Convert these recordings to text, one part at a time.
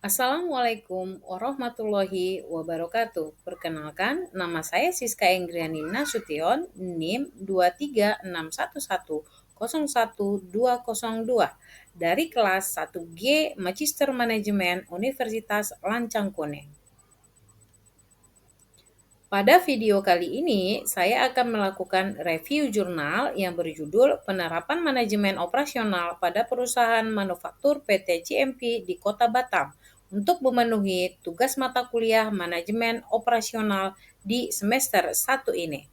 Assalamualaikum warahmatullahi wabarakatuh. Perkenalkan, nama saya Siska Enggriani Nasution, NIM 23611011202 dari kelas 1G Magister Manajemen Universitas Lancangkone. Pada video kali ini, saya akan melakukan review jurnal yang berjudul Penerapan Manajemen Operasional pada Perusahaan Manufaktur PT CMP di Kota Batam untuk memenuhi tugas mata kuliah Manajemen Operasional di semester 1 ini.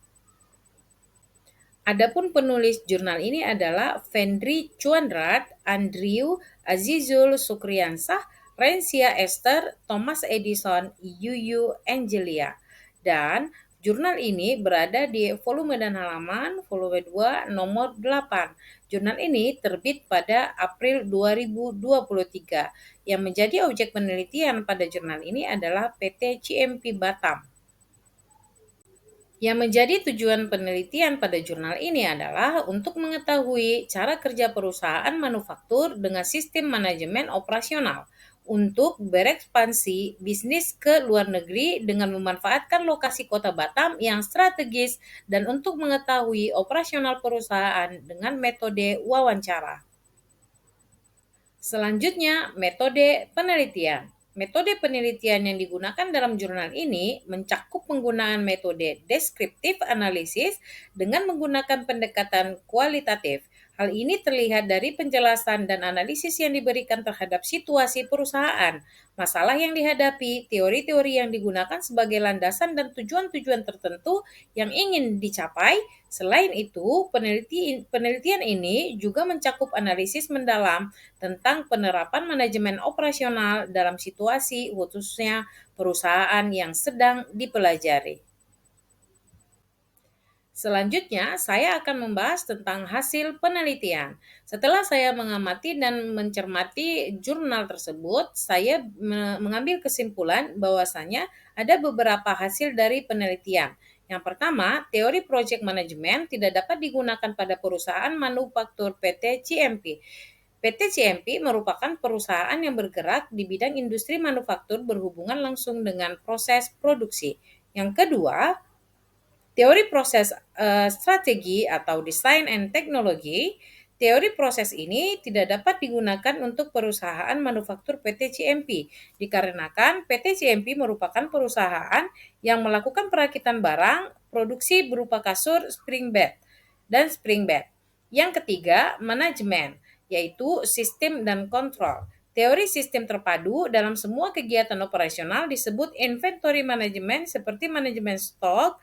Adapun penulis jurnal ini adalah Fendri Chuandrat, Andrew Azizul Sukriansah, Rensia Esther, Thomas Edison, Yuyu Angelia. Dan jurnal ini berada di volume dan halaman volume 2 nomor 8. Jurnal ini terbit pada April 2023. Yang menjadi objek penelitian pada jurnal ini adalah PT CMP Batam. Yang menjadi tujuan penelitian pada jurnal ini adalah untuk mengetahui cara kerja perusahaan manufaktur dengan sistem manajemen operasional untuk berekspansi bisnis ke luar negeri dengan memanfaatkan lokasi Kota Batam yang strategis dan untuk mengetahui operasional perusahaan dengan metode wawancara. Selanjutnya, metode penelitian. Metode penelitian yang digunakan dalam jurnal ini mencakup penggunaan metode deskriptif analisis dengan menggunakan pendekatan kualitatif. Hal ini terlihat dari penjelasan dan analisis yang diberikan terhadap situasi perusahaan, masalah yang dihadapi, teori-teori yang digunakan sebagai landasan dan tujuan-tujuan tertentu yang ingin dicapai. Selain itu, penelitian ini juga mencakup analisis mendalam tentang penerapan manajemen operasional dalam situasi khususnya perusahaan yang sedang dipelajari. Selanjutnya, saya akan membahas tentang hasil penelitian. Setelah saya mengamati dan mencermati jurnal tersebut, saya mengambil kesimpulan bahwasanya ada beberapa hasil dari penelitian. Yang pertama, teori project management tidak dapat digunakan pada perusahaan manufaktur PT CMP. PT CMP merupakan perusahaan yang bergerak di bidang industri manufaktur berhubungan langsung dengan proses produksi. Yang kedua, teori proses strategi atau design and technology. Teori proses ini tidak dapat digunakan untuk perusahaan manufaktur PT CMP dikarenakan PT CMP merupakan perusahaan yang melakukan perakitan barang produksi berupa kasur spring bed dan spring bed. Yang ketiga, manajemen, yaitu sistem dan kontrol. Teori sistem terpadu dalam semua kegiatan operasional disebut inventory management seperti manajemen stok,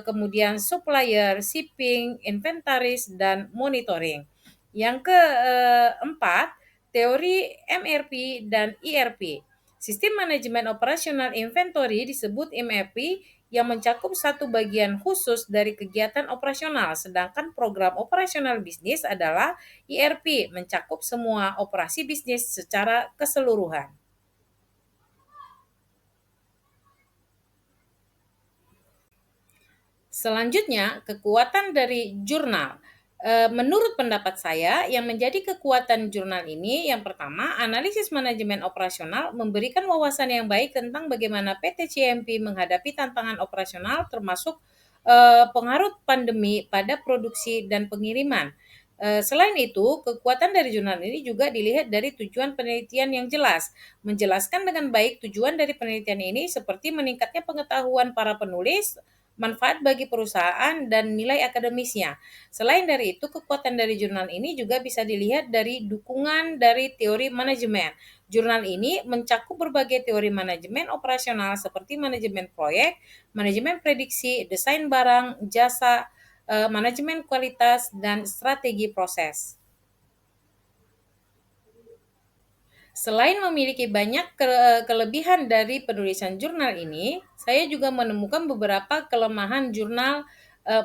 kemudian supplier, shipping, inventaris, dan monitoring. Yang keempat, teori MRP dan ERP. Sistem manajemen operasional inventory disebut MRP yang mencakup satu bagian khusus dari kegiatan operasional, sedangkan program operasional bisnis adalah ERP, mencakup semua operasi bisnis secara keseluruhan. Selanjutnya, kekuatan dari jurnal. Menurut pendapat saya, yang menjadi kekuatan jurnal ini, yang pertama, analisis manajemen operasional memberikan wawasan yang baik tentang bagaimana PT CMP menghadapi tantangan operasional termasuk pengaruh pandemi pada produksi dan pengiriman. Selain itu, kekuatan dari jurnal ini juga dilihat dari tujuan penelitian yang jelas. Menjelaskan dengan baik tujuan dari penelitian ini seperti meningkatnya pengetahuan para penulis, manfaat bagi perusahaan, dan nilai akademisnya. Selain dari itu, kekuatan dari jurnal ini juga bisa dilihat dari dukungan dari teori manajemen. Jurnal ini mencakup berbagai teori manajemen operasional seperti manajemen proyek, manajemen prediksi, desain barang, jasa, manajemen kualitas, dan strategi proses. Selain memiliki banyak kelebihan dari penulisan jurnal ini, saya juga menemukan beberapa kelemahan jurnal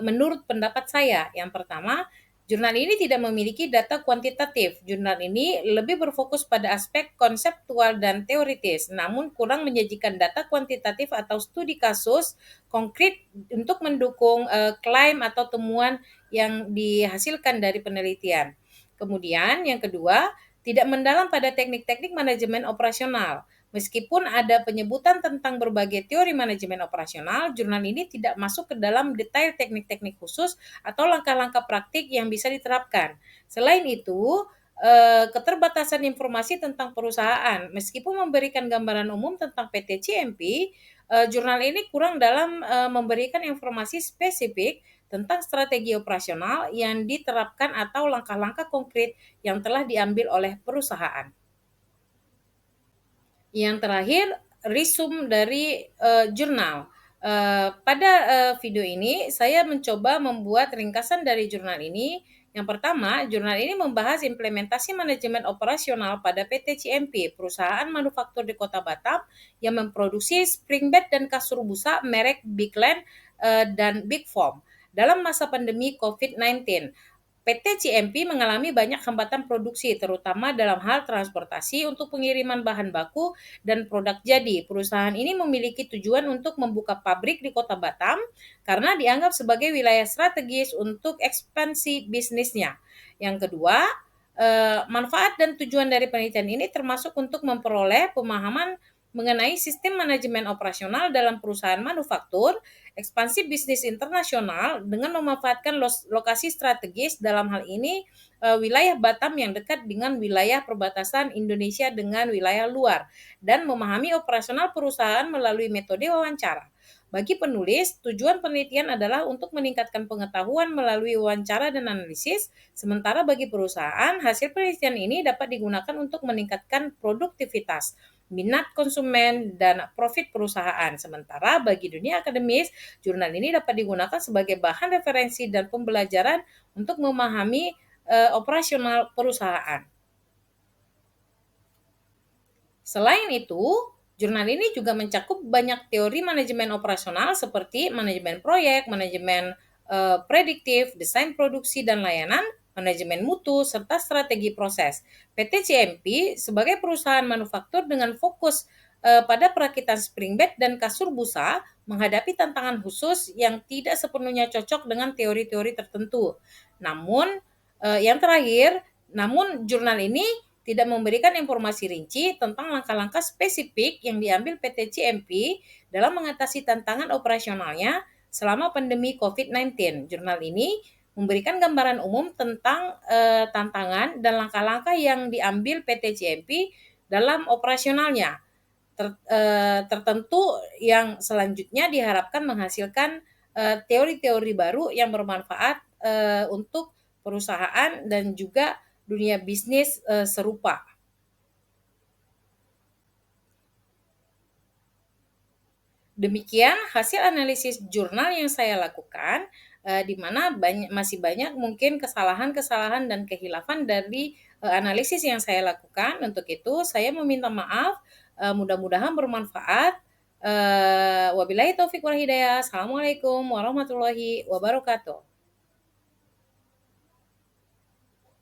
menurut pendapat saya. Yang pertama, jurnal ini tidak memiliki data kuantitatif. Jurnal ini lebih berfokus pada aspek konseptual dan teoritis, namun kurang menyajikan data kuantitatif atau studi kasus konkret untuk mendukung klaim atau temuan yang dihasilkan dari penelitian. Kemudian yang kedua, tidak mendalam pada teknik-teknik manajemen operasional. Meskipun ada penyebutan tentang berbagai teori manajemen operasional, jurnal ini tidak masuk ke dalam detail teknik-teknik khusus atau langkah-langkah praktik yang bisa diterapkan. Selain itu, keterbatasan informasi tentang perusahaan. Meskipun memberikan gambaran umum tentang PT CMP, jurnal ini kurang dalam memberikan informasi spesifik tentang strategi operasional yang diterapkan atau langkah-langkah konkret yang telah diambil oleh perusahaan. Yang terakhir, resume dari jurnal. Pada video ini saya mencoba membuat ringkasan dari jurnal ini. Yang pertama, jurnal ini membahas implementasi manajemen operasional pada PT CMP, perusahaan manufaktur di Kota Batam yang memproduksi spring bed dan kasur busa merek Big Land dan Big Foam dalam masa pandemi COVID-19. PT CMP mengalami banyak hambatan produksi, terutama dalam hal transportasi untuk pengiriman bahan baku dan produk jadi. Perusahaan ini memiliki tujuan untuk membuka pabrik di Kota Batam karena dianggap sebagai wilayah strategis untuk ekspansi bisnisnya. Yang kedua, manfaat dan tujuan dari penelitian ini termasuk untuk memperoleh pemahaman mengenai sistem manajemen operasional dalam perusahaan manufaktur, ekspansi bisnis internasional dengan memanfaatkan lokasi strategis, dalam hal ini wilayah Batam yang dekat dengan wilayah perbatasan Indonesia dengan wilayah luar, dan memahami operasional perusahaan melalui metode wawancara. Bagi penulis, tujuan penelitian adalah untuk meningkatkan pengetahuan melalui wawancara dan analisis, sementara bagi perusahaan, hasil penelitian ini dapat digunakan untuk meningkatkan produktivitas, minat konsumen, dan profit perusahaan. Sementara bagi dunia akademis, jurnal ini dapat digunakan sebagai bahan referensi dan pembelajaran untuk memahami operasional perusahaan. Selain itu, jurnal ini juga mencakup banyak teori manajemen operasional seperti manajemen proyek, manajemen prediktif, desain produksi dan layanan, manajemen mutu, serta strategi proses. PT CMP sebagai perusahaan manufaktur dengan fokus pada perakitan spring bed dan kasur busa menghadapi tantangan khusus yang tidak sepenuhnya cocok dengan teori-teori tertentu. Namun, yang terakhir, namun jurnal ini tidak memberikan informasi rinci tentang langkah-langkah spesifik yang diambil PT CMP dalam mengatasi tantangan operasionalnya selama pandemi COVID-19. Jurnal ini memberikan gambaran umum tentang tantangan dan langkah-langkah yang diambil PT CMP dalam operasionalnya. Tertentu yang selanjutnya diharapkan menghasilkan teori-teori baru yang bermanfaat untuk perusahaan dan juga dunia bisnis serupa. Demikian hasil analisis jurnal yang saya lakukan, di mana masih banyak mungkin kesalahan-kesalahan dan kehilafan dari analisis yang saya lakukan. Untuk itu saya meminta maaf, mudah-mudahan bermanfaat. Wabillahi taufik wal hidayah. Assalamualaikum warahmatullahi wabarakatuh.